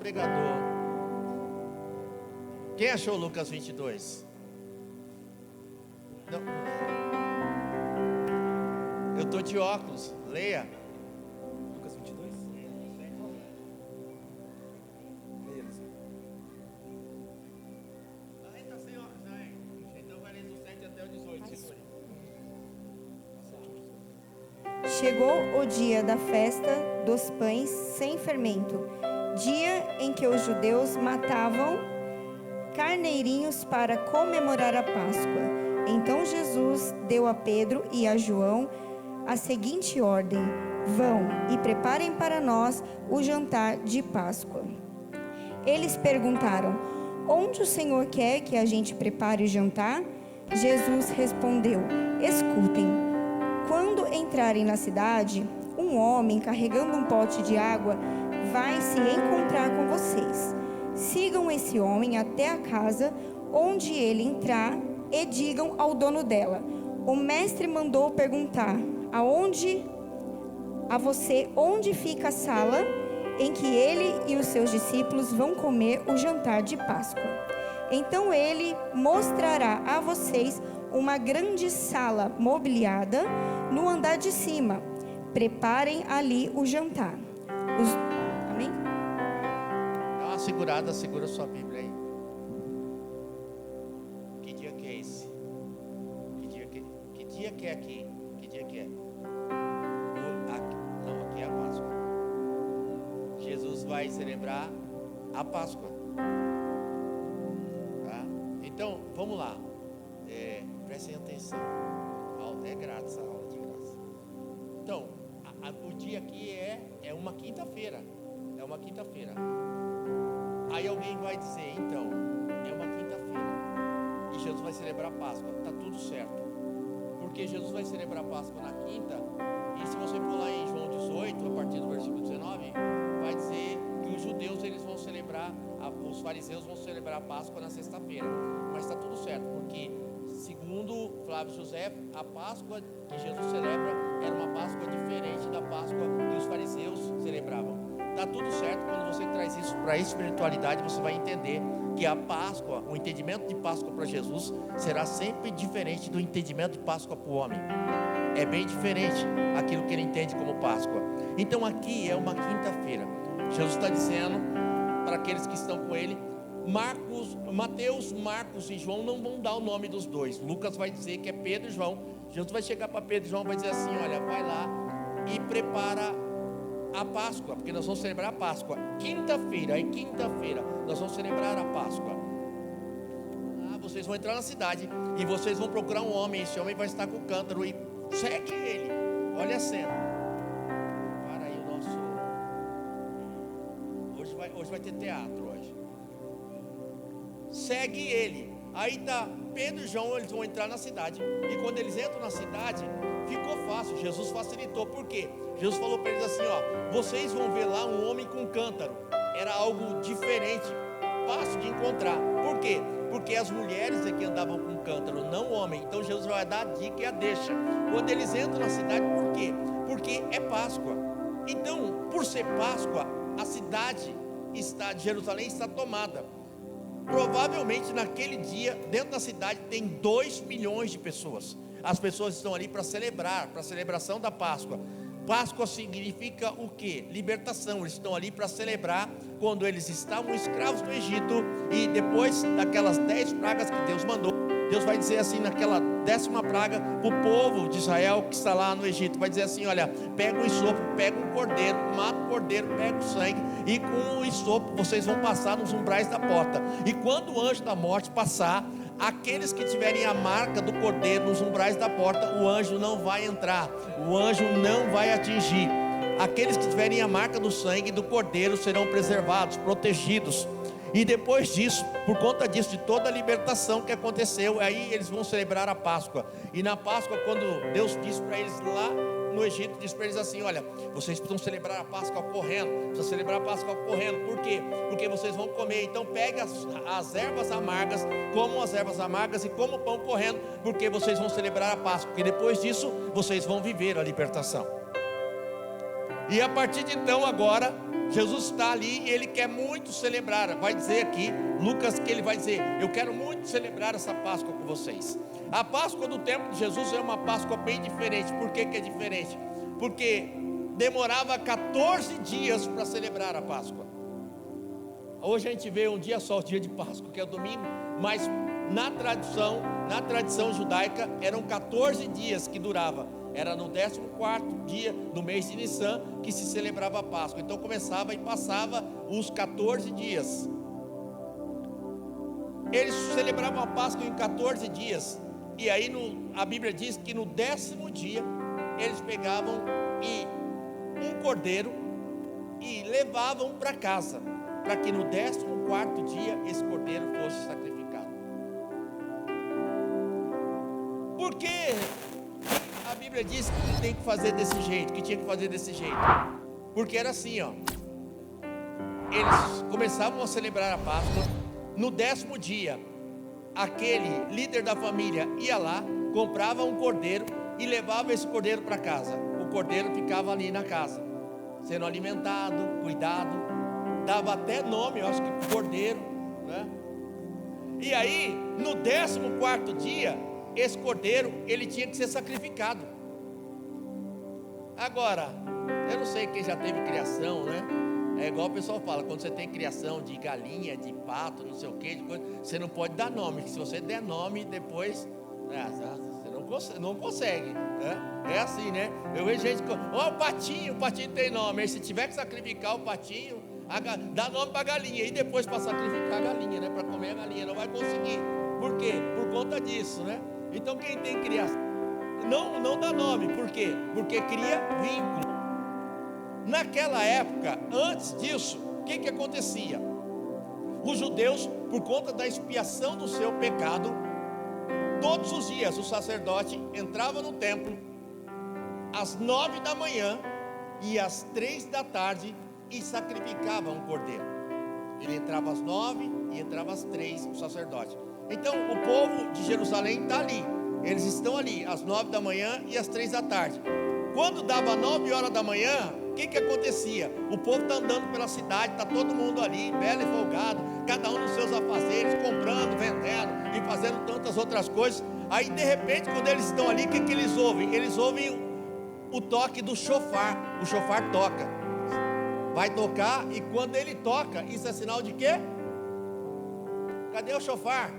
pregador. Quem achou Lucas 22? Não. Eu estou de óculos, leia. Lucas 22? Leia. Aí está sem óculos, aí. Então vai ler do 7 até o 18. Chegou o dia da festa dos pães sem fermento, dia em que os judeus matavam carneirinhos para comemorar a Páscoa. Então Jesus deu a Pedro e a João a seguinte ordem: vão e preparem para nós o jantar de Páscoa. Eles perguntaram: onde o Senhor quer que a gente prepare o jantar? Jesus respondeu: escutem. Quando entrarem na cidade, um homem carregando um pote de água vai se encontrar com vocês. Sigam esse homem até a casa onde ele entrar e digam ao dono dela: o mestre mandou perguntar a você onde fica a sala em que ele e os seus discípulos vão comer o jantar de Páscoa. Então ele mostrará a vocês uma grande sala mobiliada no andar de cima. Preparem ali o jantar. Amém? Dá uma segurada, segura sua Bíblia aí. Que dia que é esse? Que dia que é aqui? Que dia que é? Não, aqui é a Páscoa. Jesus vai celebrar a Páscoa. Tá? Então, vamos lá. Prestem atenção. É grátis a aula, de graça. Então, o dia aqui é uma quinta-feira. É uma quinta-feira. Aí alguém vai dizer, então, é uma quinta-feira e Jesus vai celebrar a Páscoa. Está tudo certo. Porque Jesus vai celebrar a Páscoa na quinta. E se você for lá em João 18, a partir do versículo 19, vai dizer que os judeus eles vão celebrar, os fariseus vão celebrar a Páscoa na sexta-feira. Mas está tudo certo, porque segundo Flávio José, a Páscoa que Jesus celebra era uma Páscoa diferente da Páscoa que os fariseus celebravam. Está tudo certo. Quando você traz isso para a espiritualidade, você vai entender que a Páscoa, o entendimento de Páscoa para Jesus será sempre diferente do entendimento de Páscoa para o homem. É bem diferente aquilo que ele entende como Páscoa. Então aqui é uma quinta-feira. Jesus está dizendo para aqueles que estão com ele. Mateus, Marcos e João não vão dar o nome dos dois. Lucas vai dizer que é Pedro e João. Jesus vai chegar para Pedro e João e vai dizer assim: olha, vai lá e prepara a Páscoa, porque nós vamos celebrar a Páscoa quinta-feira nós vamos celebrar a Páscoa. Vocês vão entrar na cidade e vocês vão procurar um homem. Esse homem vai estar com o cântaro e segue ele. Olha a cena. Para aí o nosso. Hoje vai ter teatro hoje. Segue ele. Aí tá Pedro e João, eles vão entrar na cidade. E quando eles entram na cidade, ficou fácil. Jesus facilitou. Por quê? Jesus falou para eles assim: ó, vocês vão ver lá um homem com cântaro. Era algo diferente, fácil de encontrar. Por quê? Porque as mulheres é que andavam com cântaro, não o homem. Então Jesus vai dar a dica e a deixa. Quando eles entram na cidade, por quê? Porque é Páscoa. Então, por ser Páscoa, a cidade de Jerusalém está tomada. Provavelmente naquele dia, dentro da cidade tem 2 milhões de pessoas. As pessoas estão ali para celebrar, para a celebração da Páscoa. Páscoa significa o quê? Libertação. Eles estão ali para celebrar quando eles estavam escravos no Egito. E depois daquelas 10 pragas que Deus mandou, Deus vai dizer assim, naquela 10ª praga, para o povo de Israel que está lá no Egito, vai dizer assim: olha, pega um ensopo, pega um cordeiro, mata o cordeiro, pega o sangue, e com o ensopo vocês vão passar nos umbrais da porta. E quando o anjo da morte passar, aqueles que tiverem a marca do cordeiro nos umbrais da porta, o anjo não vai entrar, o anjo não vai atingir. Aqueles que tiverem a marca do sangue do cordeiro serão preservados, protegidos. E depois disso, por conta disso, de toda a libertação que aconteceu, aí eles vão celebrar a Páscoa. E na Páscoa, quando Deus disse para eles lá no Egito, disse para eles assim: olha, vocês precisam celebrar a Páscoa correndo. Precisam celebrar a Páscoa correndo. Por quê? Porque vocês vão comer. Então pegue as ervas amargas, comam as ervas amargas e comam o pão correndo, porque vocês vão celebrar a Páscoa. E depois disso, vocês vão viver a libertação. E a partir de então agora, Jesus está ali e ele quer muito celebrar. Vai dizer aqui, Lucas, que ele vai dizer: eu quero muito celebrar essa Páscoa com vocês. A Páscoa do tempo de Jesus é uma Páscoa bem diferente. Por que que é diferente? Porque demorava 14 dias para celebrar a Páscoa. Hoje a gente vê um dia só, o dia de Páscoa, que é o domingo, mas na tradição judaica eram 14 dias que durava. Era no 14º dia do mês de Nissan que se celebrava a Páscoa. Então começava e passava os 14 dias. Eles celebravam a Páscoa em 14 dias. E aí a Bíblia diz que no 10º dia eles pegavam um cordeiro e levavam para casa, para que no 14º dia esse cordeiro fosse sacrificado. Por que a Bíblia diz que tem que fazer desse jeito, que tinha que fazer desse jeito? Porque era assim, ó. Eles começavam a celebrar a Páscoa. No 10º dia, aquele líder da família ia lá, comprava um cordeiro e levava esse cordeiro para casa. O cordeiro ficava ali na casa, sendo alimentado, cuidado, dava até nome, eu acho que cordeiro, né? E aí, no 14º dia, esse cordeiro, ele tinha que ser sacrificado. Agora, eu não sei quem já teve criação, né? É igual o pessoal fala, quando você tem criação de galinha, de pato, não sei o que, de coisa, você não pode dar nome, que se você der nome, depois você não consegue, né? É assim, né? Eu vejo gente, o patinho tem nome, aí se tiver que sacrificar o patinho, dá nome para a galinha, e depois para sacrificar a galinha, né? Para comer a galinha, não vai conseguir. Por quê? Por conta disso, né? Então quem tem criação, não dá nome, por quê? Porque cria vínculo. Naquela época, antes disso, o que acontecia? Os judeus, por conta da expiação do seu pecado, todos os dias o sacerdote entrava no templo às 9 da manhã e às 3 da tarde e sacrificava um cordeiro. Ele entrava às 9 e entrava às 3, o sacerdote. Então o povo de Jerusalém está ali, eles estão ali às 9 da manhã e às 3 da tarde. Quando dava 9 horas da manhã, o que acontecia? O povo está andando pela cidade, está todo mundo ali, belo e folgado, cada um nos seus afazeres, comprando, vendendo e fazendo tantas outras coisas. Aí de repente, quando eles estão ali, o que eles ouvem? Eles ouvem o toque do chofar. O chofar toca, vai tocar, e quando ele toca, isso é sinal de quê? Cadê o chofar?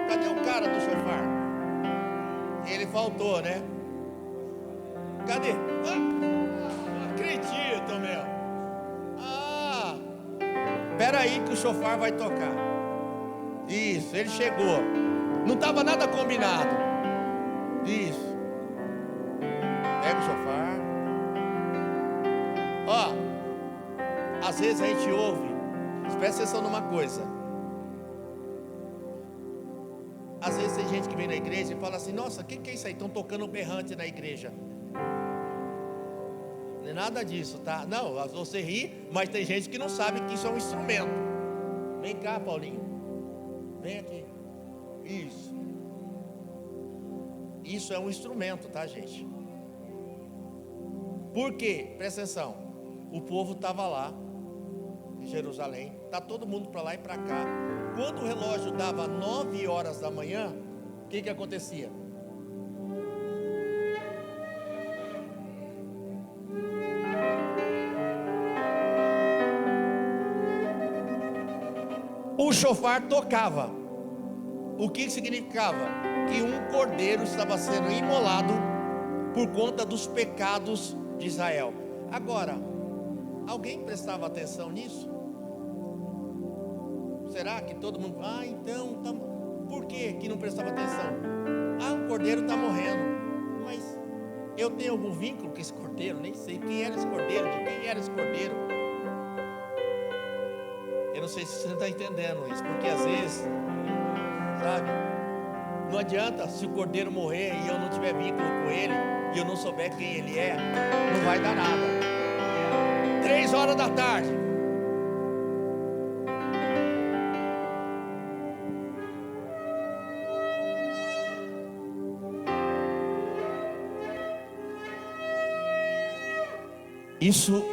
Cadê o cara do chofar? Ele faltou, né? Cadê? Não acredito, meu. Espera aí que o chofar vai tocar. Isso, ele chegou. Não estava nada combinado. Isso. Pega o chofar. Às vezes a gente ouve. Presta atenção numa coisa. Às vezes tem gente que vem na igreja e fala assim: nossa, o que é isso aí? Estão tocando berrante na igreja. Não é nada disso, tá? Não, você ri, mas tem gente que não sabe que isso é um instrumento. Vem cá, Paulinho. Vem aqui. Isso. Isso é um instrumento, tá, gente? Por quê? Presta atenção. O povo estava lá em Jerusalém, tá todo mundo para lá e para cá. Quando o relógio dava 9 horas da manhã, o que acontecia? O chofar tocava. O que significava? Que um cordeiro estava sendo imolado por conta dos pecados de Israel. Agora, alguém prestava atenção nisso? Será que todo mundo... então, por que não prestava atenção? O cordeiro está morrendo. Mas eu tenho algum vínculo com esse cordeiro? Nem sei quem era esse cordeiro, de quem era esse cordeiro. Eu não sei se você está entendendo isso, porque às vezes, sabe, não adianta se o cordeiro morrer e eu não tiver vínculo com ele, e eu não souber quem ele é, não vai dar nada. 3 horas da tarde. Isso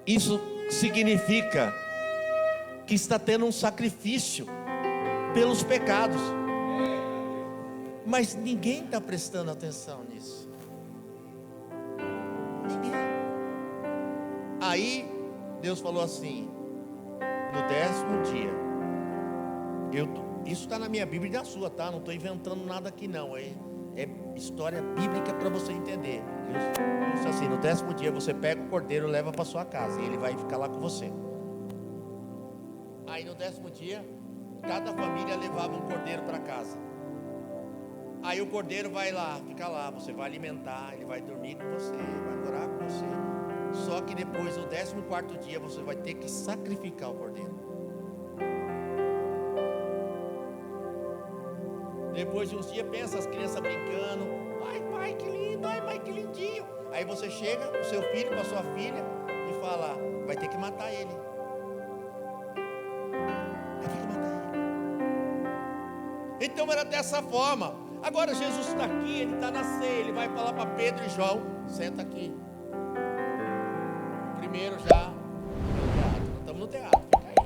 Isso significa que está tendo um sacrifício pelos pecados. Mas ninguém está prestando atenção nisso. Ninguém. Aí Deus falou assim: no 10º dia, isso está na minha Bíblia e na sua, tá? Não estou inventando nada aqui não. É história bíblica para você entender. Deus disse assim: no 10º dia você pega o cordeiro e leva para sua casa, e ele vai ficar lá com você. Aí no 10º dia, cada família levava um cordeiro para casa. Aí o cordeiro vai lá, fica lá, você vai alimentar, ele vai dormir com você, vai morar com você. Só que depois, no 14º dia, você vai ter que sacrificar o cordeiro. Depois de uns dias, pensa as crianças brincando: ai pai, que lindo, ai pai, que lindinho. Aí você chega com o seu filho, com a sua filha, e fala: vai ter que matar ele. Vai ter que matar ele. Então era dessa forma. Agora Jesus está aqui, ele está na ceia, ele vai falar para Pedro e João: senta aqui. Primeiro já no teatro, nós estamos no teatro, fica aí.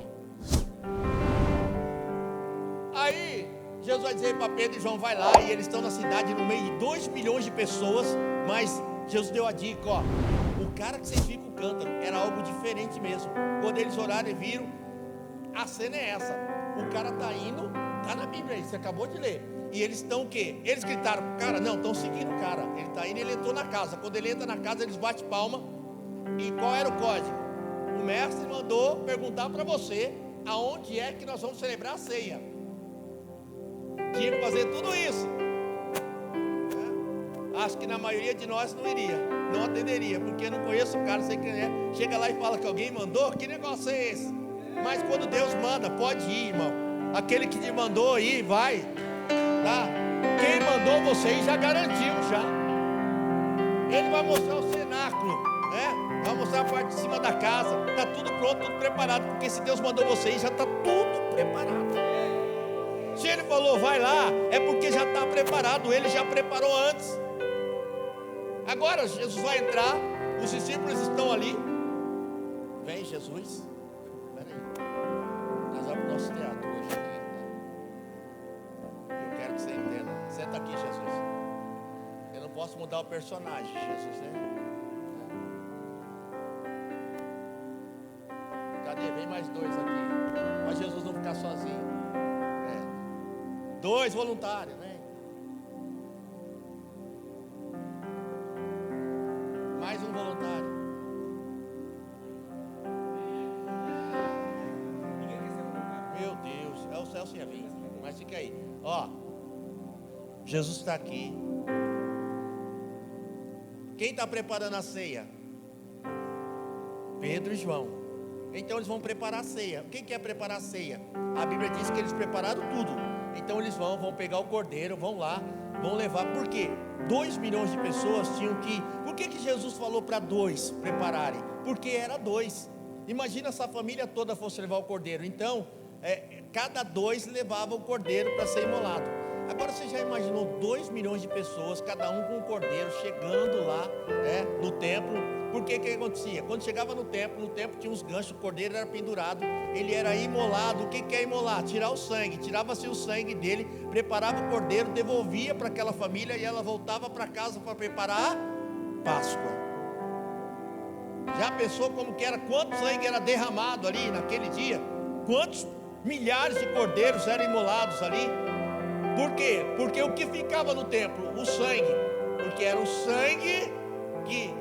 Aí Jesus vai dizer para Pedro e João: vai lá. E eles estão na cidade no meio de 2 milhões de pessoas. Mas Jesus deu a dica: ó, o cara que vocês ficam cantando era algo diferente mesmo. Quando eles oraram e viram, a cena é essa: o cara está indo, está na Bíblia aí, você acabou de ler. E eles estão o quê? Eles gritaram: cara, não, estão seguindo o cara. Ele está indo, ele entrou na casa. Quando ele entra na casa, eles batem palma. E qual era o código? O mestre mandou perguntar para você aonde é que nós vamos celebrar a ceia. Tinha que fazer tudo isso. Acho que na maioria de nós não iria, não atenderia, porque não conheço o cara, sei quem é. Chega lá e fala que alguém mandou, que negócio é esse? Mas quando Deus manda, pode ir, irmão. Aquele que te mandou aí, vai. Tá? Quem mandou você já garantiu já. Ele vai mostrar o cenáculo, né? Vai mostrar a parte de cima da casa. Está tudo pronto, tudo preparado. Porque se Deus mandou você ir, já está tudo preparado. Se ele falou vai lá, é porque já está preparado. Ele já preparou antes. Agora Jesus vai entrar. Os discípulos estão ali. Vem Jesus. Espera aí. Nós vamos para o nosso teatro hoje. Eu quero que você entenda. Senta aqui, Jesus. Eu não posso mudar o personagem, Jesus, né? Cadê? Vem mais 2 aqui. Para Jesus não ficar sozinho. 2 voluntários, né? Mais um voluntário. Meu Deus, é o Celso ia vir. Mas fica aí. Ó, Jesus está aqui. Quem está preparando a ceia? Pedro e João. Então eles vão preparar a ceia. O que é preparar a ceia? A Bíblia diz que eles prepararam tudo. Então eles vão pegar o cordeiro, vão lá, vão levar. Por quê? 2 milhões de pessoas tinham que... Por que Jesus falou para 2 prepararem? Porque era 2. Imagina se a família toda fosse levar o cordeiro. Então, cada 2 levava o cordeiro para ser imolado. Agora você já imaginou 2 milhões de pessoas, cada um com um cordeiro, chegando lá no templo. Por que acontecia? Quando chegava no templo tinha uns ganchos, o cordeiro era pendurado, ele era imolado. O que é imolar? Tirar o sangue. Tirava-se o sangue dele, preparava o cordeiro, devolvia para aquela família e ela voltava para casa para preparar a Páscoa. Já pensou como que era, quanto sangue era derramado ali naquele dia? Quantos milhares de cordeiros eram imolados ali? Por quê? Porque o que ficava no templo? O sangue. Porque era o sangue que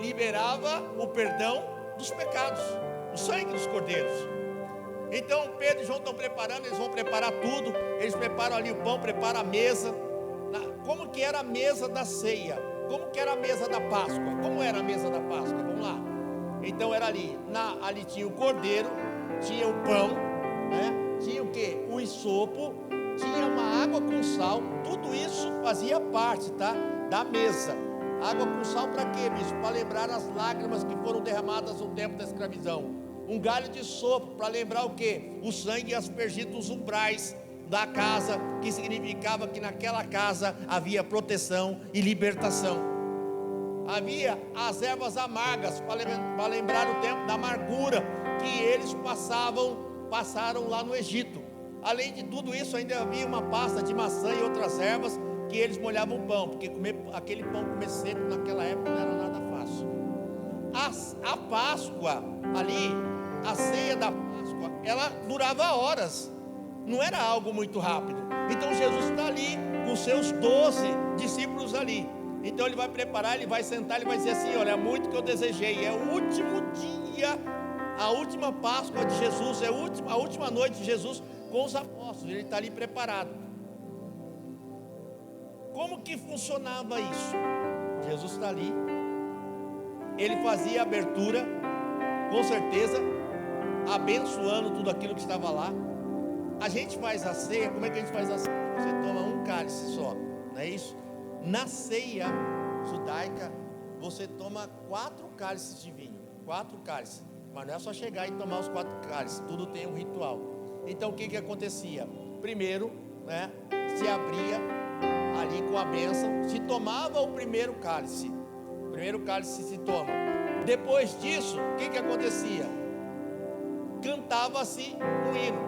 liberava o perdão dos pecados, o sangue dos cordeiros. Então Pedro e João estão preparando, eles vão preparar tudo. Eles preparam ali o pão, preparam a mesa. Como que era a mesa da ceia? Como que era a mesa da Páscoa? Como era a mesa da Páscoa? Vamos lá. Então era ali, ali tinha o cordeiro, tinha o pão, né? Tinha o que? O isopo, tinha uma água com sal. Tudo isso fazia parte, tá? Da mesa. Água com sal para quê, bicho? Para lembrar as lágrimas que foram derramadas no tempo da escravidão. Um galho de sopro para lembrar o quê? O sangue aspergido nos umbrais da casa, que significava que naquela casa havia proteção e libertação. havia as ervas amargas, para lembrar o tempo da amargura que eles passaram lá no Egito. Além de tudo isso, ainda havia uma pasta de maçã e outras ervas que eles molhavam o pão, porque aquele pão comer seco naquela época não era nada fácil. A Páscoa ali, a ceia da Páscoa, ela durava horas, não era algo muito rápido. Então Jesus está ali com seus 12 discípulos ali. Então ele vai preparar, ele vai sentar, ele vai dizer assim: olha, é muito que eu desejei, é o último dia, a última Páscoa de Jesus, é a última noite de Jesus com os apóstolos. Ele está ali preparado. Como que funcionava isso? Jesus está ali, ele fazia a abertura, com certeza, abençoando tudo aquilo que estava lá. A gente faz a ceia, como é que a gente faz a ceia? Você toma um cálice só, não é isso? Na ceia judaica, você toma 4 cálices de vinho, 4 cálices, mas não é só chegar e tomar os 4 cálices, tudo tem um ritual. Então o que acontecia? Primeiro, né, se abria ali com a bênção, se tomava o primeiro cálice se toma. Depois disso, o que acontecia? Cantava-se um hino.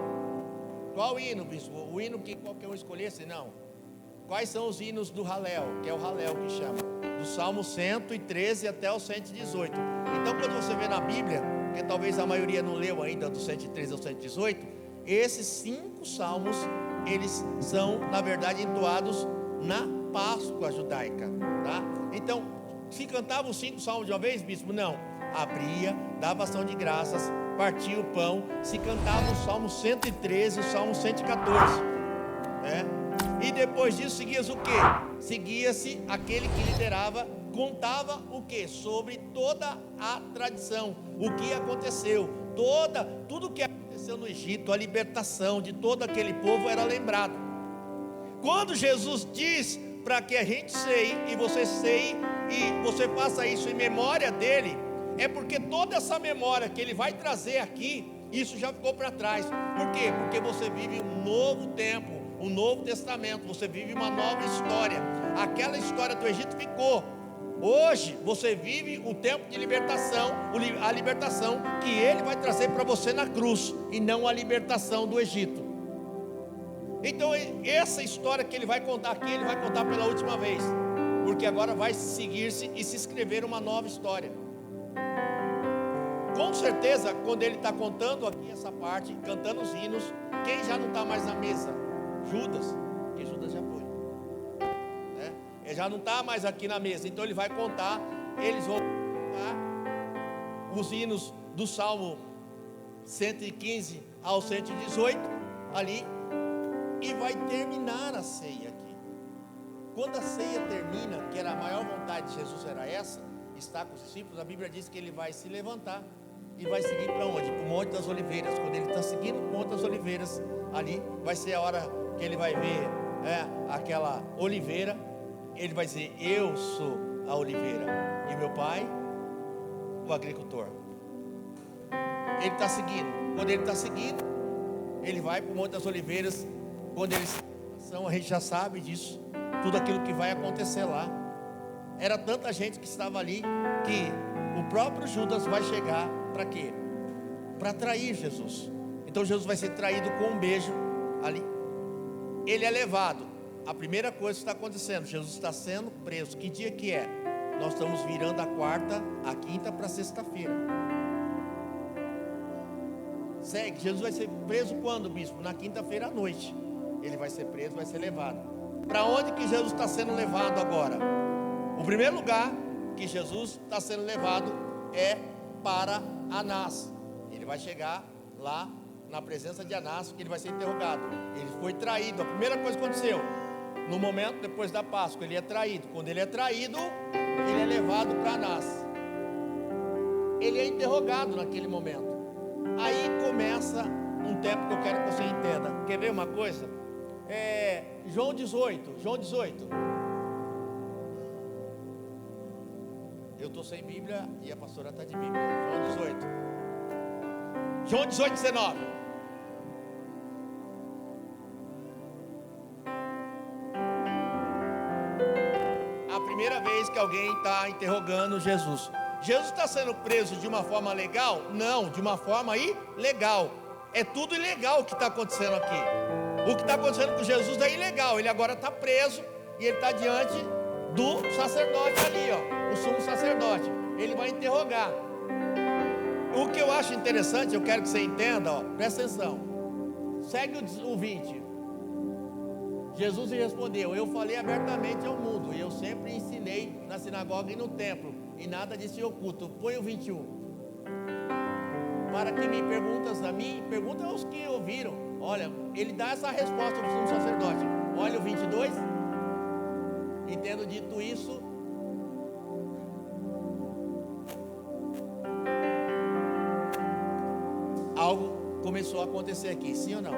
Qual hino, bispo? O hino que qualquer um escolhesse? Não. Quais são os hinos do Halel? Que é o Halel que chama, do Salmo 113 até o 118. Então quando você vê na Bíblia, que talvez a maioria não leu ainda, do 113 ao 118, esses 5 salmos, eles são na verdade entoados na Páscoa judaica, tá? Então, se cantava os 5 salmos de uma vez, bispo? Não. Abria, dava ação de graças, partia o pão, se cantava o Salmo 113, o Salmo 114, né? E depois disso seguia-se o quê? Seguia-se aquele que liderava, contava o quê? Sobre toda a tradição, o que aconteceu, tudo que aconteceu no Egito, a libertação de todo aquele povo era lembrado. Quando Jesus diz para que a gente ceie, e você ceie, e você faça isso em memória dele, é porque toda essa memória que ele vai trazer aqui, isso já ficou para trás. Por quê? Porque você vive um novo tempo, um novo testamento, você vive uma nova história. Aquela história do Egito ficou. Hoje você vive o tempo de libertação, a libertação que ele vai trazer para você na cruz, e não a libertação do Egito. Então essa história que ele vai contar aqui, ele vai contar pela última vez, porque agora vai seguir-se e se escrever uma nova história. Com certeza, quando ele está contando aqui essa parte, cantando os hinos, quem já não está mais na mesa? Judas, porque Judas já foi, né? Ele já não está mais aqui na mesa. Então ele vai contar, eles vão contar os hinos do Salmo 115 ao 118 ali, e vai terminar a ceia aqui. Quando a ceia termina, que era a maior vontade de Jesus, era essa, estar com os discípulos, a Bíblia diz que ele vai se levantar e vai seguir para onde? Para o Monte das Oliveiras. Quando ele está seguindo o Monte das Oliveiras, ali vai ser a hora que ele vai ver aquela oliveira. Ele vai dizer: eu sou a oliveira e meu pai o agricultor. Ele está seguindo. Quando ele está seguindo, ele vai para o Monte das Oliveiras. Quando eles são, a gente já sabe disso, tudo aquilo que vai acontecer lá. Era tanta gente que estava ali, que o próprio Judas vai chegar para quê? Para trair Jesus. Então Jesus vai ser traído com um beijo ali. Ele é levado. A primeira coisa que está acontecendo, Jesus está sendo preso. Que dia que é? Nós estamos virando a quinta para sexta-feira. Segue. Jesus vai ser preso quando, bispo? Na quinta-feira à noite. Ele vai ser preso, vai ser levado. Para onde que Jesus está sendo levado agora? O primeiro lugar que Jesus está sendo levado é para Anás. Ele vai chegar lá na presença de Anás, que ele vai ser interrogado. Ele foi traído. A primeira coisa que aconteceu, no momento depois da Páscoa, ele é traído. Quando ele é traído, ele é levado para Anás. Ele é interrogado naquele momento. Aí começa um tempo que eu quero que você entenda. Quer ver uma coisa? João 18. Eu estou sem Bíblia e a pastora está de Bíblia. João 18, 19. a primeira vez que alguém está interrogando Jesus. Jesus está sendo preso de uma forma legal? Não, de uma forma ilegal. É tudo ilegal o que está acontecendo aqui. O que está acontecendo com Jesus é ilegal. Ele agora está preso e ele está diante do sacerdote ali, ó, o sumo sacerdote. Ele vai interrogar. O que eu acho interessante, eu quero que você entenda, ó, presta atenção. Segue o 20. Jesus lhe respondeu: eu falei abertamente ao mundo, e eu sempre ensinei na sinagoga e no templo, e nada disse oculto. Põe o 21. Para que me perguntas a mim, pergunta aos que ouviram. Olha, ele dá essa resposta ao sumo sacerdote. Olha o 22. E tendo dito isso, algo começou a acontecer aqui, sim ou não?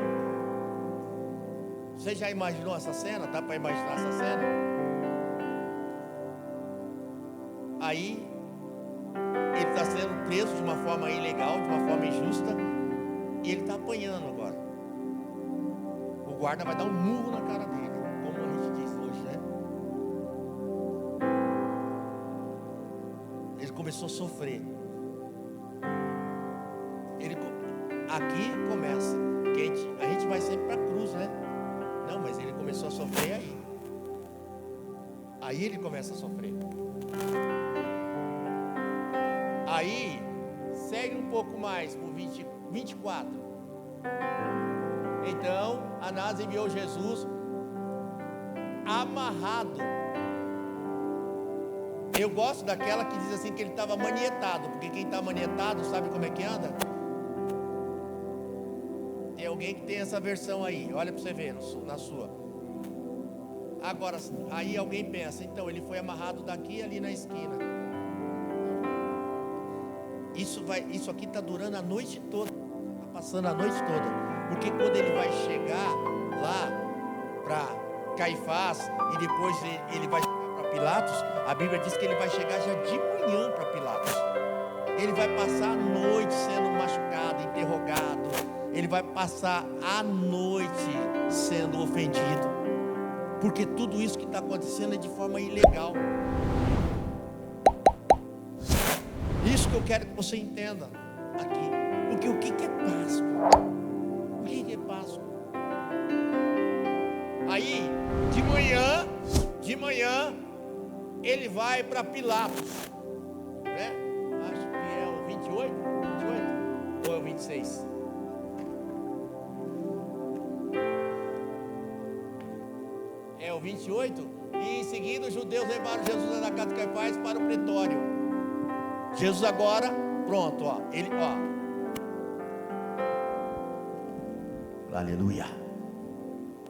Você já imaginou essa cena? Dá para imaginar essa cena? Aí, ele está sendo preso de uma forma ilegal, de uma forma injusta, e ele está apanhando agora. O guarda vai dar um murro na cara dele, como a gente diz hoje, né? Ele começou a sofrer. Aqui começa, que a gente vai sempre para a cruz, né? Não, mas ele começou a sofrer aí. Aí ele começa a sofrer. Aí, segue um pouco mais para o 24. Então, Anás enviou Jesus amarrado. Eu gosto daquela que diz assim que ele estava manietado, porque quem está manietado sabe como é que anda? Tem alguém que tem essa versão aí, olha para você ver na sua. Agora, aí alguém pensa, então ele foi amarrado daqui ali na esquina. Isso aqui está durando a noite toda, está passando a noite toda, porque quando ele vai chegar lá para Caifás e depois ele vai chegar para Pilatos, a Bíblia diz que ele vai chegar já de manhã para Pilatos. Ele vai passar a noite sendo machucado, interrogado. Ele vai passar a noite sendo ofendido, porque tudo isso que está acontecendo é de forma ilegal. Isso que eu quero que você entenda aqui. Porque o que é Páscoa? O que é Páscoa? Aí, de manhã, ele vai para Pilatos, né? Acho que é o 28 ou é o 26? É o 28, e em seguida os judeus levaram Jesus da casa de Caifás para o pretório. Jesus agora, pronto, ó, ele, ó. Aleluia.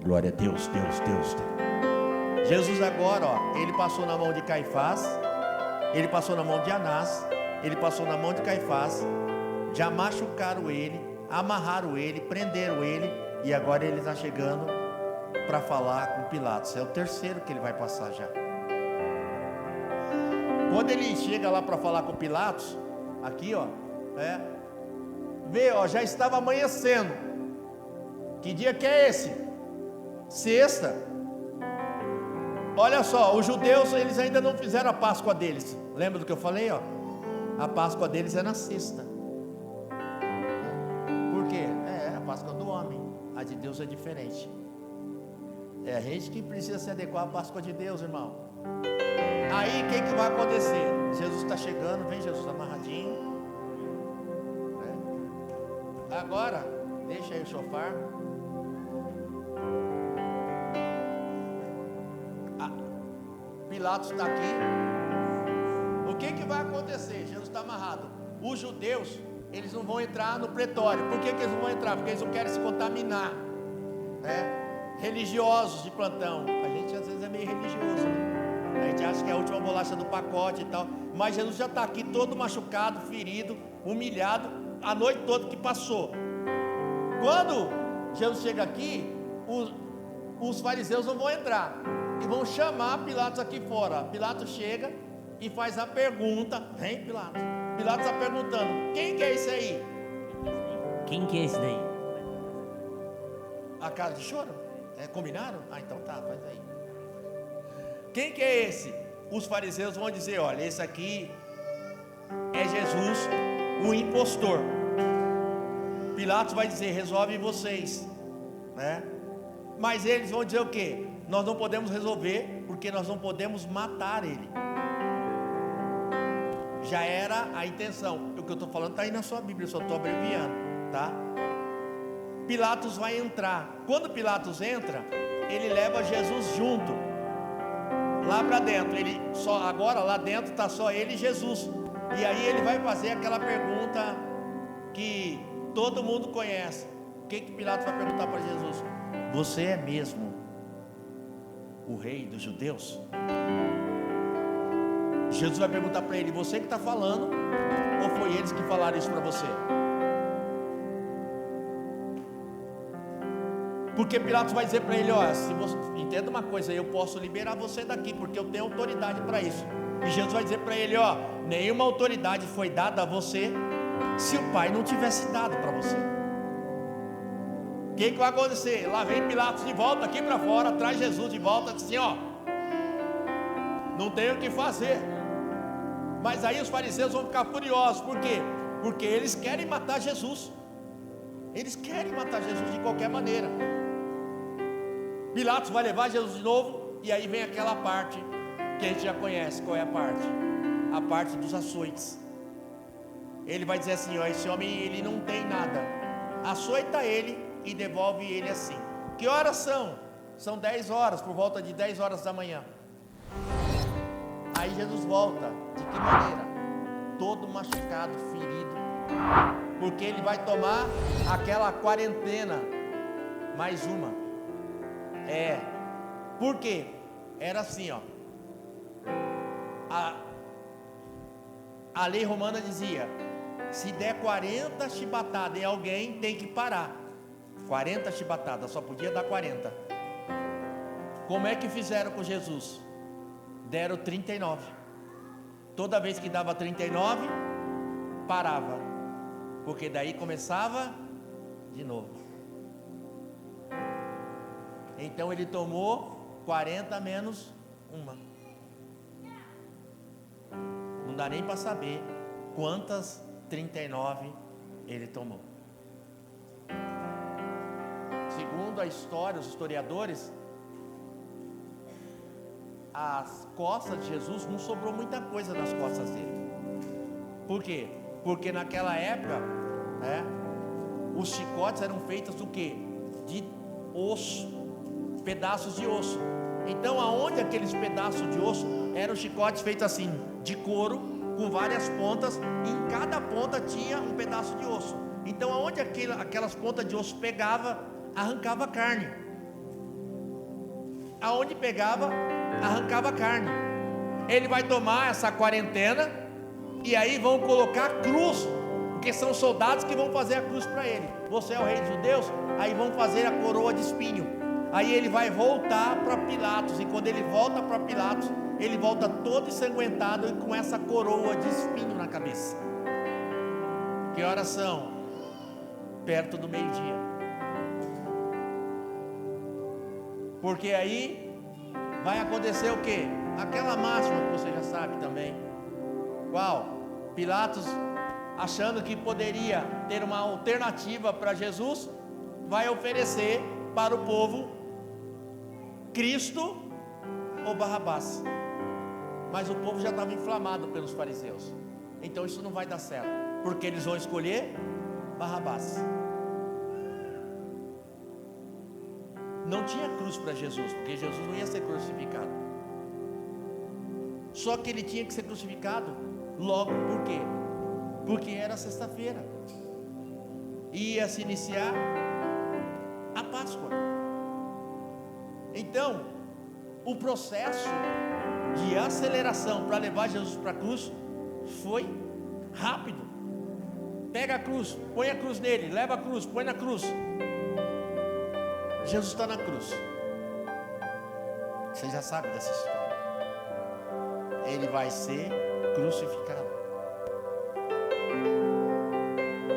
Glória a Deus, Deus. Jesus agora, ó, ele passou na mão de Caifás, ele passou na mão de Anás, ele passou na mão de Caifás, já machucaram ele, amarraram ele, prenderam ele, e agora ele está chegando para falar com Pilatos. É o terceiro que ele vai passar já. Quando ele chega lá para falar com Pilatos, aqui ó, vê, ó, já estava amanhecendo. Que dia que é esse? Sexta. Olha só, os judeus, eles ainda não fizeram a Páscoa deles. Lembra do que eu falei, ó? A Páscoa deles é na sexta. Por quê? É a Páscoa do homem. A de Deus é diferente. É a gente que precisa se adequar à Páscoa de Deus, irmão. Aí o que vai acontecer? Jesus está chegando, vem Jesus amarradinho. Agora, deixa aí o chofar. Pilatos está aqui. O que vai acontecer? Jesus está amarrado. Os judeus, eles não vão entrar no pretório. Por que eles não vão entrar? Porque eles não querem se contaminar, né? Religiosos de plantão. A gente às vezes é meio religioso, né? A gente acha que é a última bolacha do pacote e tal. Mas Jesus já está aqui todo machucado, ferido, humilhado, a noite toda que passou. Quando Jesus chega aqui, os fariseus não vão entrar e vão chamar Pilatos aqui fora. Pilatos chega e faz a pergunta. Vem, Pilatos. Pilatos está perguntando: quem que é esse aí? Quem que é esse daí? A cara de choro? Combinaram? Ah, então tá, faz aí. Quem que é esse? os fariseus vão dizer: olha, esse aqui é Jesus, o impostor. Pilatos vai dizer: resolve vocês, né? Mas eles vão dizer o quê? Nós não podemos resolver, porque nós não podemos matar ele. Já era a intenção. O que eu estou falando está aí na sua Bíblia, eu só estou abreviando, tá? Pilatos vai entrar. Quando Pilatos entra, ele leva Jesus junto, lá para dentro. Agora lá dentro está só ele e Jesus. E aí ele vai fazer aquela pergunta que todo mundo conhece. O que Pilatos vai perguntar para Jesus? Você é mesmo o rei dos judeus? Jesus vai perguntar para ele: você que está falando, ou foi eles que falaram isso para você? Porque Pilatos vai dizer para ele: olha, se você entenda uma coisa, eu posso liberar você daqui, porque eu tenho autoridade para isso. E Jesus vai dizer para ele: ó, nenhuma autoridade foi dada a você se o Pai não tivesse dado para você. O que vai acontecer? Lá vem Pilatos de volta aqui para fora, traz Jesus de volta, assim: ó, não tem o que fazer. Mas aí os fariseus vão ficar furiosos. Por quê? Porque eles querem matar Jesus. Eles querem matar Jesus de qualquer maneira. Pilatos vai levar Jesus de novo. E aí vem aquela parte que a gente já conhece. Qual é a parte? A parte dos açoites. Ele vai dizer assim: ó, esse homem, ele não tem nada. Açoita ele e devolve ele assim. Que horas são? São 10 horas, por volta de 10 horas da manhã. Aí Jesus volta. De que maneira? Todo machucado, ferido, porque ele vai tomar aquela quarentena, mais uma. Por quê? Era assim, ó. A lei romana dizia: se der 40 chibatadas em alguém, tem que parar. 40 chibatadas, só podia dar 40. Como é que fizeram com Jesus? Deram 39. Toda vez que dava 39, parava, porque daí começava de novo. Então ele tomou 40 menos uma. Não dá nem para saber quantas 39 ele tomou. Segundo a história, os historiadores, as costas de Jesus não sobrou muita coisa nas costas dele. Por quê? Porque naquela época, né, os chicotes eram feitos do quê? De osso, pedaços de osso. Então aonde aqueles pedaços de osso eram chicotes feitos assim, de couro, com várias pontas, e em cada ponta tinha um pedaço de osso. Então aonde aquelas pontas de osso pegava, arrancava carne. Aonde pegava, arrancava carne. Ele vai tomar essa quarentena, e aí vão colocar a cruz, porque são soldados que vão fazer a cruz para ele. Você é o rei dos judeus? Aí vão fazer a coroa de espinho. Aí ele vai voltar para Pilatos, e quando ele volta para Pilatos, ele volta todo ensanguentado e com essa coroa de espinho na cabeça. Que horas são? Perto do meio-dia. Porque aí vai acontecer o quê? Aquela máxima que você já sabe também. Qual? Pilatos, achando que poderia ter uma alternativa para Jesus, vai oferecer para o povo Cristo ou Barrabás. Mas o povo já estava inflamado pelos fariseus. Então isso não vai dar certo, porque eles vão escolher Barrabás. Não tinha cruz para Jesus, porque Jesus não ia ser crucificado. Só que ele tinha que ser crucificado logo. Por quê? Porque era sexta-feira, ia se iniciar a Páscoa. Então o processo de aceleração para levar Jesus para a cruz foi rápido. Pega a cruz, põe a cruz nele, leva a cruz, põe na cruz. Jesus está na cruz. Você já sabe dessa história. Ele vai ser crucificado.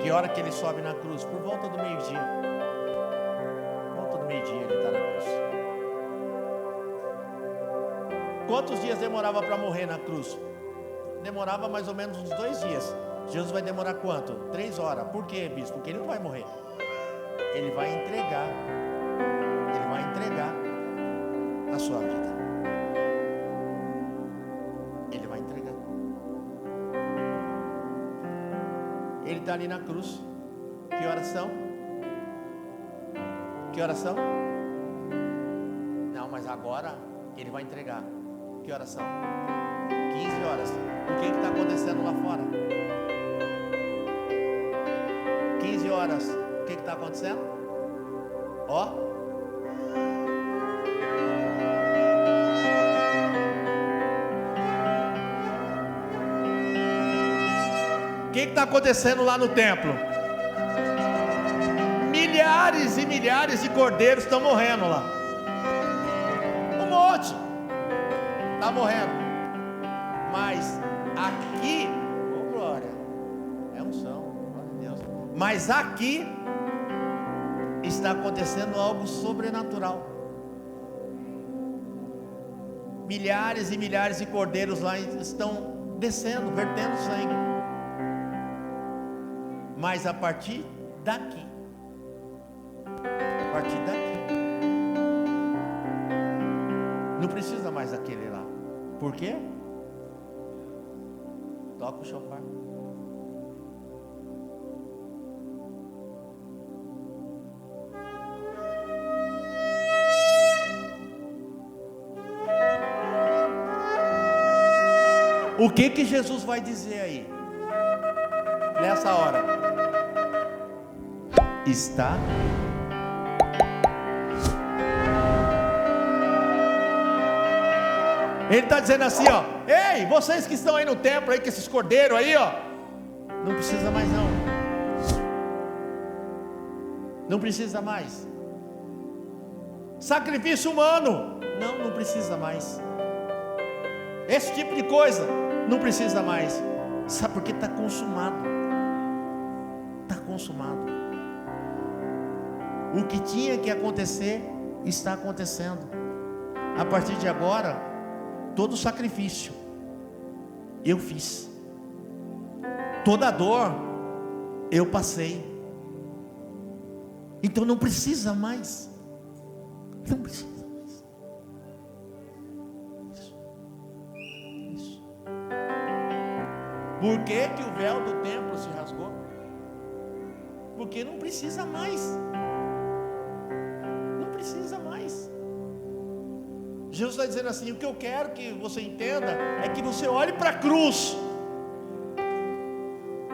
Que hora que ele sobe na cruz? Por volta do meio-dia. Por volta do meio-dia ele está na cruz. Quantos dias demorava para morrer na cruz? Demorava mais ou menos uns 2 dias. Jesus vai demorar quanto? 3 horas. Por quê, bispo? Porque ele não vai morrer. Ele vai entregar. Ele vai entregar a sua vida. Ele vai entregar. Ele está ali na cruz. Que oração? Que oração? Não, mas agora ele vai entregar. Que oração? 15 horas. O que está acontecendo lá fora? 15 horas. O que está acontecendo? Ó. O que está acontecendo lá no templo? Milhares e milhares de cordeiros estão morrendo lá. Um monte. Está morrendo. Mas aqui, oh glória, é unção, glória a Deus. Mas aqui está acontecendo algo sobrenatural. Milhares e milhares de cordeiros lá estão descendo, vertendo sangue. Mas a partir daqui, não precisa mais daquele lá. Por quê? Toca o chofar. O que Jesus vai dizer aí? Nessa hora. Está. Ele está dizendo assim, ó. Ei, vocês que estão aí no templo, aí com esses cordeiros aí, ó. Não precisa mais não. Não precisa mais. Sacrifício humano. Não precisa mais. Esse tipo de coisa. Não precisa mais. Sabe por que está consumado? Está consumado. O que tinha que acontecer está acontecendo. A partir de agora, todo sacrifício eu fiz, toda dor eu passei. Então não precisa mais. Não precisa mais. Isso. Por que que o véu do templo se rasgou? Porque não precisa mais. Não precisa mais. Jesus está dizendo assim: o que eu quero que você entenda é que você olhe para a cruz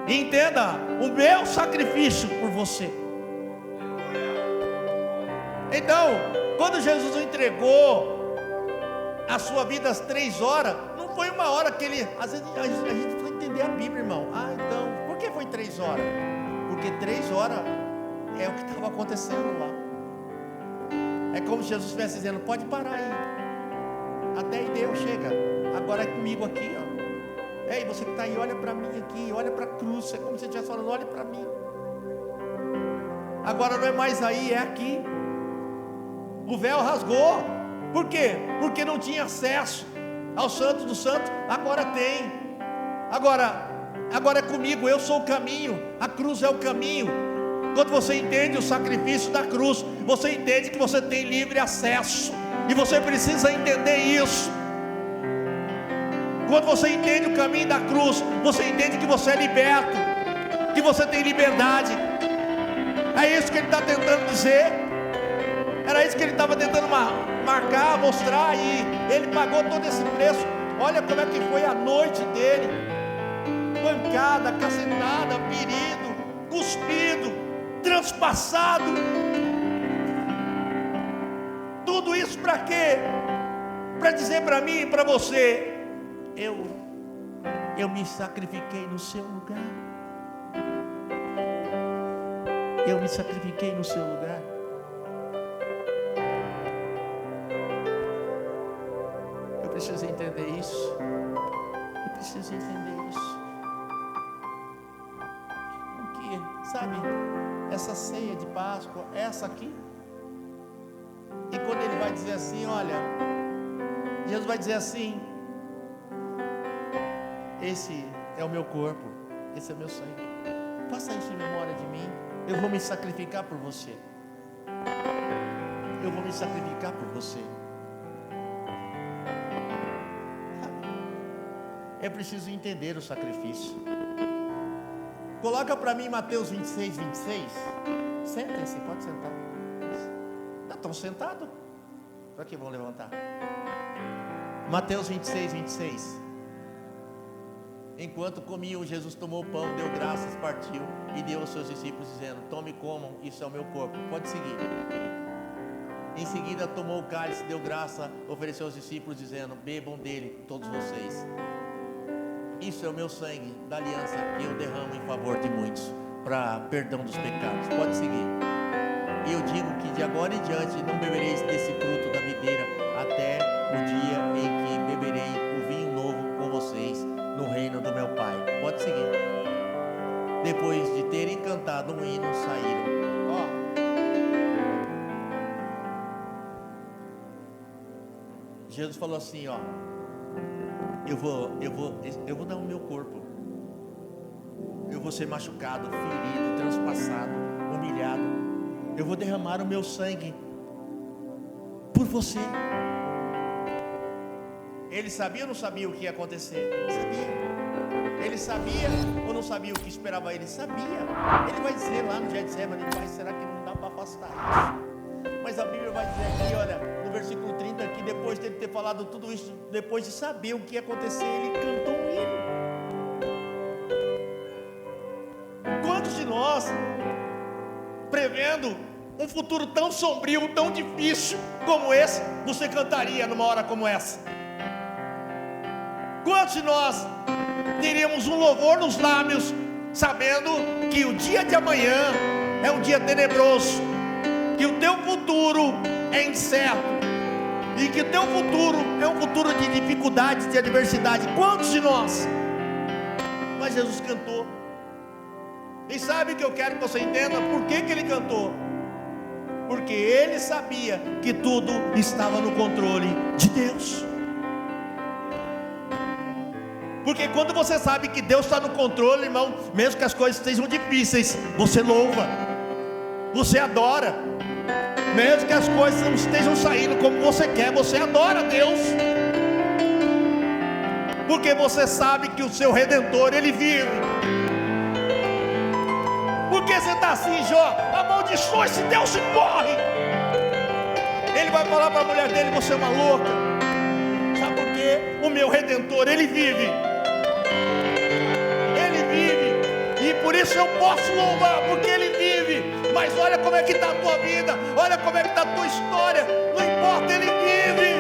e entenda o meu sacrifício por você. Então, quando Jesus entregou a sua vida às 3 horas, não foi uma hora que ele, às vezes a gente foi entender a Bíblia, irmão. Então, por que foi 3 horas? Porque 3 horas é o que estava acontecendo lá. É como se Jesus estivesse dizendo: pode parar aí, até aí Deus chega, agora é comigo aqui, ó. Ei, você que está aí, olha para mim aqui, olha para a cruz. É como se ele estivesse falando: olha para mim. Agora não é mais aí, é aqui. O véu rasgou. Por quê? Porque não tinha acesso ao Santo dos Santos. Agora tem. Agora é comigo. Eu sou o caminho. A cruz é o caminho. Quando você entende o sacrifício da cruz, você entende que você tem livre acesso. E você precisa entender isso. Quando você entende o caminho da cruz, você entende que você é liberto, que você tem liberdade. É isso que ele está tentando dizer. Era isso que ele estava tentando marcar, mostrar. E ele pagou todo esse preço. Olha como é que foi a noite dele: pancada, cacetada, ferido, cuspido, transpassado. Tudo isso para quê? Para dizer para mim e para você: eu me sacrifiquei no seu lugar. Eu me sacrifiquei no seu lugar. Eu preciso entender isso. Eu preciso entender isso. Porque, sabe, essa ceia de Páscoa, essa aqui. E quando ele vai dizer assim: olha, Jesus vai dizer assim: esse é o meu corpo, esse é o meu sangue, faça isso em memória de mim. Eu vou me sacrificar por você. Eu vou me sacrificar por você. É preciso entender o sacrifício. Coloca para mim Mateus 26, 26. Sentem-se, pode sentar. Já estão sentados? Para que vão levantar? Mateus 26, 26. Enquanto comiam, Jesus tomou o pão, deu graças, partiu e deu aos seus discípulos, dizendo: tome e comam, isso é o meu corpo. Pode seguir. Em seguida tomou o cálice, deu graça, ofereceu aos discípulos, dizendo: bebam dele todos vocês. Isso é o meu sangue da aliança que eu derramo em favor de muitos, para perdão dos pecados. Pode seguir. E eu digo que de agora em diante não bebereis desse fruto da videira, até o dia em que beberei o vinho novo com vocês no reino do meu Pai. Pode seguir. Depois de terem cantado um hino, saíram. Jesus falou assim, eu vou dar o meu corpo. Eu vou ser machucado, ferido, transpassado, humilhado. Eu vou derramar o meu sangue por você. Ele sabia ou não sabia o que ia acontecer? Sabia. Ele sabia ou não sabia o que esperava ele? Sabia. Ele vai dizer lá no Getsemane: Pai, será que não dá para afastar isso? Mas a Bíblia vai dizer aqui, olha, no versículo 30 aqui, depois de ele ter falado tudo isso, depois de saber o que ia acontecer, ele cantou um hino. Quantos de nós, prevendo um futuro tão sombrio, tão difícil como esse, você cantaria numa hora como essa? Quantos de nós teríamos um louvor nos lábios, sabendo que o dia de amanhã é um dia tenebroso, que o teu futuro é incerto, e que o teu futuro é um futuro de dificuldades, de adversidade? Quantos de nós? Mas Jesus cantou. E sabe o que eu quero que você entenda? Por que ele cantou? Porque ele sabia que tudo estava no controle de Deus. Porque quando você sabe que Deus está no controle, irmão, mesmo que as coisas estejam difíceis, você louva, você adora. Mesmo que as coisas não estejam saindo como você quer, você adora a Deus. Porque você sabe que o seu Redentor, ele vive. Por que você está assim, Jó? Amaldiçoa esse Deus se morre. Ele vai falar para a mulher dele: você é uma louca. Sabe por quê? O meu Redentor, ele vive. Ele vive. E por isso eu posso louvar, porque ele vive. Mas olha como é que está a tua vida, olha como é que está a tua história. Não importa, ele vive.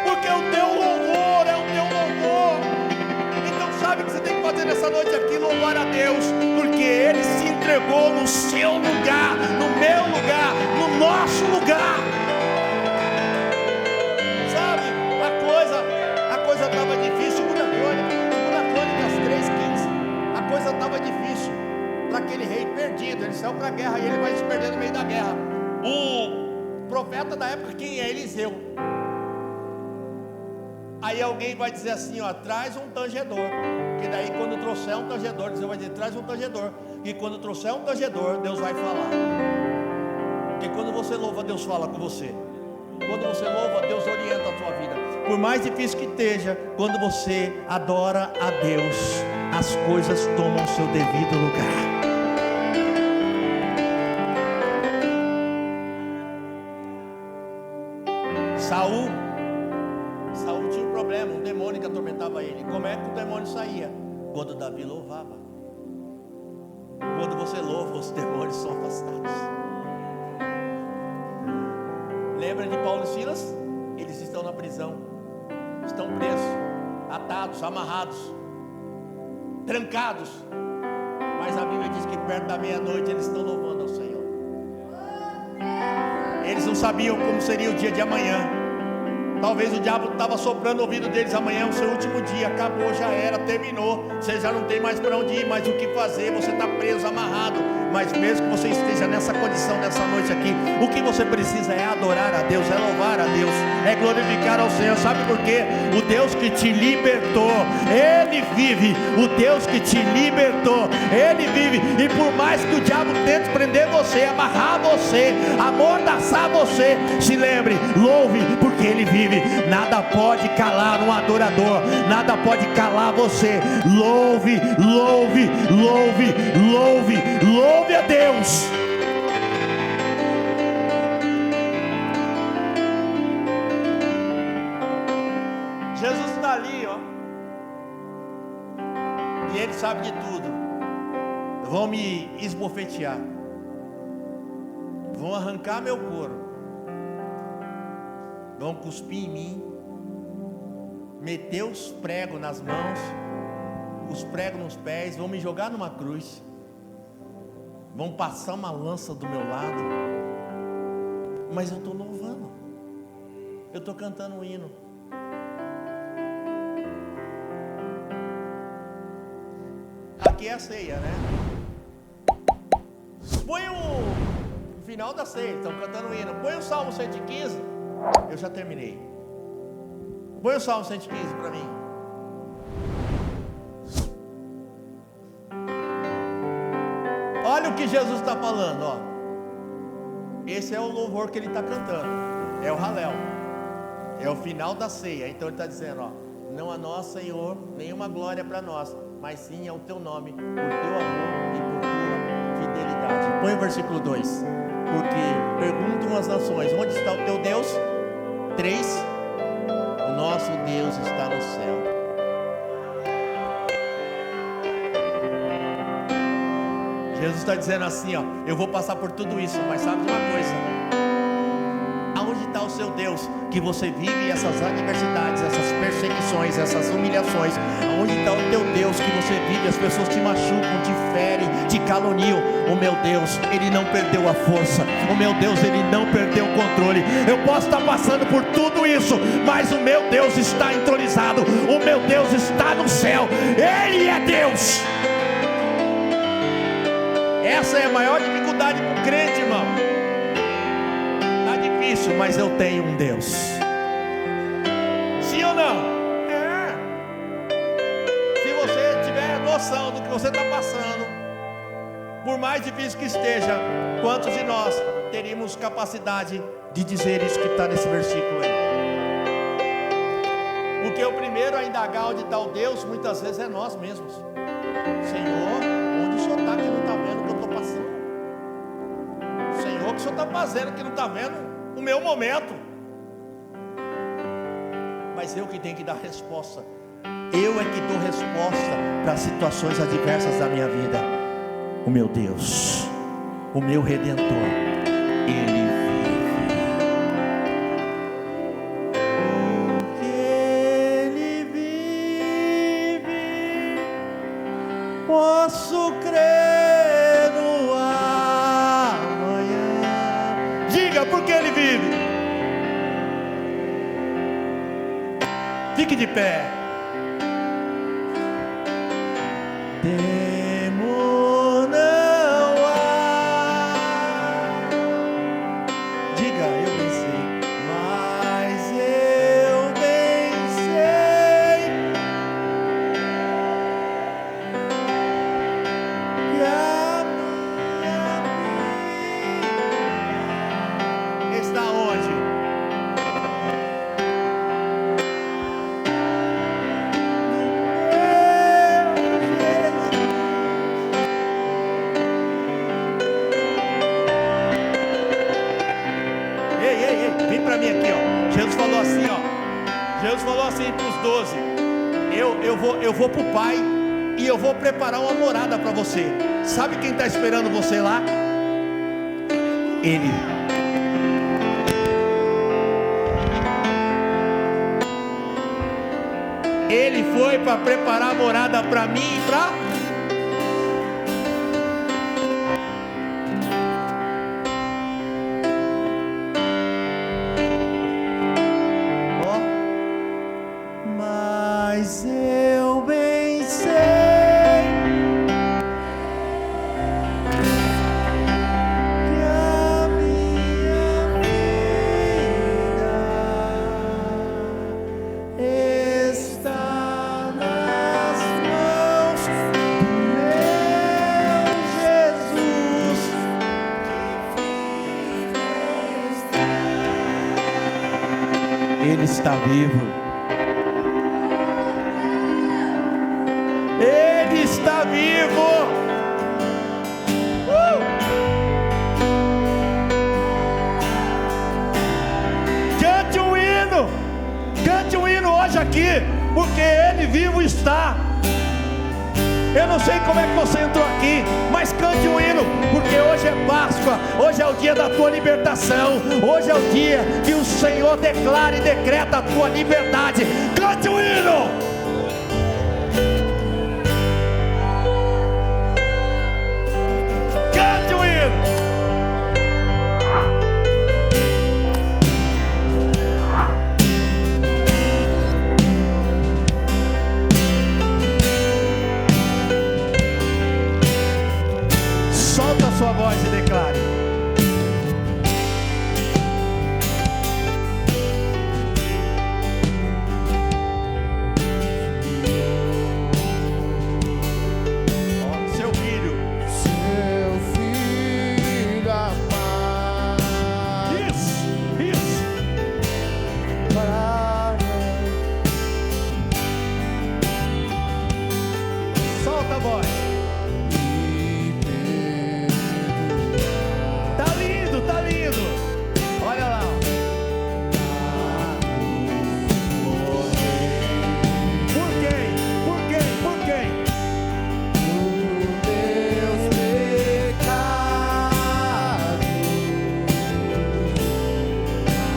Porque o teu louvor é o teu louvor. Então sabe o que você tem que fazer nessa noite aqui? Louvar a Deus, porque ele se entregou no seu lugar, no meu lugar, no nosso lugar. Sabe, a coisa estava difícil. 2 Crônicas 3:15. A coisa estava difícil para aquele rei perdido. Ele saiu para a guerra e ele vai se perder no meio da guerra. O profeta da época, quem é? Eliseu. Aí alguém vai dizer assim, traz um tangedor. Que daí quando trouxer um tangedor, Deus vai dizer: traz um tangedor. E quando trouxer um tangedor, Deus vai falar. Porque quando você louva, Deus fala com você. Quando você louva, Deus orienta a sua vida. Por mais difícil que esteja, quando você adora a Deus, as coisas tomam seu devido lugar. Saul tinha um problema, um demônio que atormentava ele. Como é que o demônio saía? Quando Davi louvava. Quando você louva, os demônios são afastados. Lembra de Paulo e Silas? Eles estão na prisão, estão presos, atados, amarrados, trancados. Mas a Bíblia diz que perto da meia-noite eles estão louvando ao Senhor. Eles não sabiam como seria o dia de amanhã. Talvez o diabo estava soprando o ouvido deles: amanhã é o seu último dia, acabou, já era, terminou, você já não tem mais para onde ir, mais o que fazer, você está preso, amarrado. Mas mesmo que você esteja nessa condição, nessa noite aqui, o que você precisa é adorar a Deus, é louvar a Deus, é glorificar ao Senhor. Sabe por quê? O Deus que te libertou, Ele vive. O Deus que te libertou, Ele vive. E por mais que o diabo tente prender você, amarrar você, amordaçar você, se lembre, louve, porque Ele vive. Nada pode calar um adorador, nada pode calar você. Louve, louve, louve, louve, louve a Deus. Jesus está ali, ó, e Ele sabe de tudo. Vão me esbofetear, vão arrancar meu couro, vão cuspir em mim, meter os pregos nas mãos, os pregos nos pés, vão me jogar numa cruz, vão passar uma lança do meu lado, mas eu estou louvando, eu estou cantando um hino. Aqui é a ceia, né? Põe o final da ceia, estão cantando um hino. Põe o Salmo 115, eu já terminei. Põe o Salmo 115 para mim. Olha o que Jesus está falando, ó. Esse é o louvor que ele está cantando, é o Halel, é o final da ceia. Então ele está dizendo, ó: não a nós, Senhor, nenhuma glória para nós, mas sim ao teu nome, por teu amor e por tua fidelidade. Põe o versículo 2. Porque perguntam as nações: onde está o teu Deus? 3. O nosso Deus está no céu. Jesus está dizendo assim, ó: eu vou passar por tudo isso, mas sabe de uma coisa? Aonde está o seu Deus, que você vive essas adversidades, essas perseguições, essas humilhações? Aonde está o teu Deus, que você vive, as pessoas te machucam, te ferem, te caluniam? O meu Deus, Ele não perdeu a força. O meu Deus, Ele não perdeu o controle. Eu posso estar passando por tudo isso, mas o meu Deus está entronizado. O meu Deus está no céu. Ele é Deus. Essa é a maior dificuldade para o crente, irmão. Está difícil, mas eu tenho um Deus. Sim ou não? É. Se você tiver noção do que você está passando, por mais difícil que esteja, quantos de nós teríamos capacidade de dizer isso que está nesse versículo aí? Porque o primeiro a indagar onde está o Deus, muitas vezes é nós mesmos. Senhor, onde o Senhor está que não está vendo o que eu estou passando? Senhor, o que o Senhor está fazendo que não está vendo o meu momento? Mas eu que tenho que dar resposta. Eu é que dou resposta para as situações adversas da minha vida. O meu Deus, o meu Redentor, Ele posso crer no amanhã. Diga, porque Ele vive. Fique de pé. Temor não há. Diga, eu venci, mas eu venci. Está onde? Ei, vem para mim aqui, ó. Jesus falou assim, ó. Jesus falou assim para os 12: eu vou para o Pai e eu vou preparar uma morada para você. Sabe quem está esperando você lá? Ele. Ele foi para preparar a morada para mim e para... Ó, mas eu bem sei que a minha vida está nas mãos do meu Jesus. Ele está vivo. Ele está vivo. Cante um hino. Cante um hino hoje aqui, porque Ele vivo está. Eu não sei como é que você entrou aqui, mas cante um hino, porque hoje é Páscoa, hoje é o dia da tua libertação, hoje é o dia que o Senhor declara e decreta a tua liberdade. Cante um hino. Cante um hino. Solta a sua voz e declare. Ó, seu filho amado. Isso. Solta a voz. Tá lindo. Olha lá. Por quem? Meus pecados,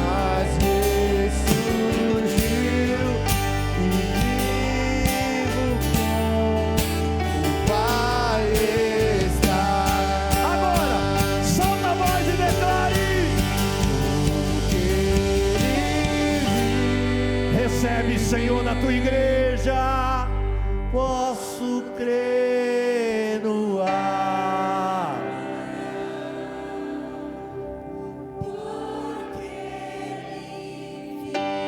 mas ressurgiu e vivo com o Pai está. Agora, solta a voz e declare. Recebe, Senhor, na tua igreja. Posso crer no ar.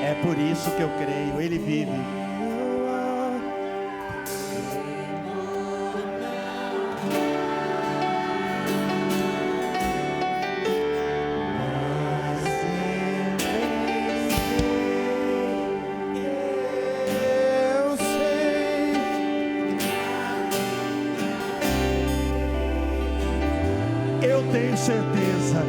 É por isso que eu creio, Ele vive. Eu sei. Eu tenho certeza